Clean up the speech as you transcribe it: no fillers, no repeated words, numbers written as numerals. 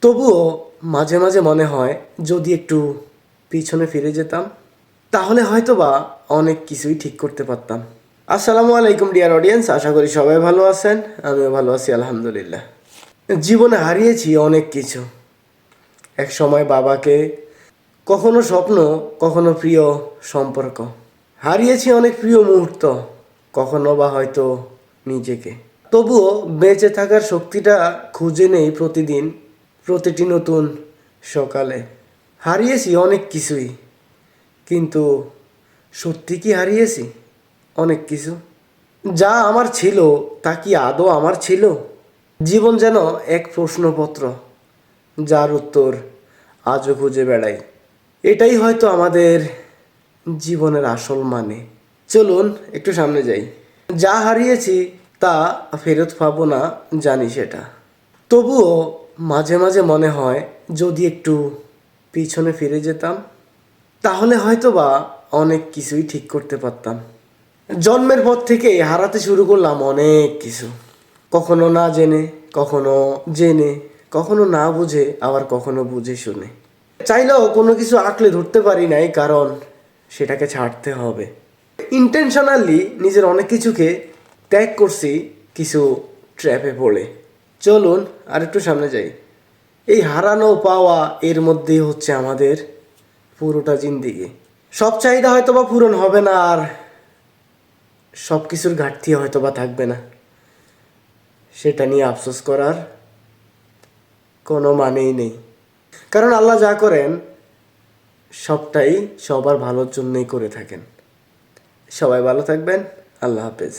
তবুও মাঝে মাঝে মনে হয় যদি একটু পিছনে ফিরে যেতাম তাহলে হয়তোবা অনেক কিছুই ঠিক করতে পারতাম। আসসালামু আলাইকুম ডিয়ার অডিয়েন্স, আশা করি সবাই ভালো আছেন। আমিও ভালো আছি আলহামদুলিল্লাহ। জীবনে হারিয়েছি অনেক কিছু। এক সময় বাবাকে, কখনো স্বপ্ন, কখনো প্রিয় সম্পর্ক। হারিয়েছি অনেক প্রিয় মুহূর্ত, কখনো বা হয়তো নিজেকে। তবুও বেঁচে থাকার শক্তিটা খুঁজে নেই প্রতিদিন, প্রতিটি নতুন সকালে। হারিয়েছি অনেক কিছুই, কিন্তু সত্যি কি হারিয়েছি অনেক কিছু? যা আমার ছিল তা কি আদৌ আমার ছিল? জীবন যেন এক প্রশ্নপত্র, যার উত্তর আজও খুঁজে বেড়াই। এটাই হয়তো আমাদের জীবনের আসল মানে। চলুন একটু সামনে যাই। যা হারিয়েছি তা ফেরত পাবো না, জানি সেটা। তবুও মাঝে মাঝে মনে হয় যদি একটু পিছনে ফিরে যেতাম তাহলে হয়তোবা অনেক কিছুই ঠিক করতে পারতাম। জন্মের পর থেকে হারাতে শুরু করলাম অনেক কিছু, কখনো না জেনে, কখনো জেনে, কখনো না বুঝে, আবার কখনো বুঝে শুনে। চাইলেও কোনো কিছু আঁকড়ে ধরতে পারি নাই, কারণ সেটাকে ছাড়তে হবে। ইন্টেনশনালি নিজের অনেক কিছুকে ত্যাগ করছি কিছু ট্র্যাপে পড়ে। চলুন আর একটু সামনে যাই। এই হারানো পাওয়া এর মধ্যেই হচ্ছে আমাদের পুরোটা জিন্দিগি। সব চাহিদা হয়তো বা পূরণ হবে না, আর সব কিছুর ঘাটতি হয়তো বা থাকবে না। সেটা নিয়ে আফসোস করার কোনো মানেই নেই, কারণ আল্লাহ যা করেন সবটাই সবার ভালোর জন্যই করে থাকেন। সবাই ভালো থাকবেন। আল্লাহ হাফেজ।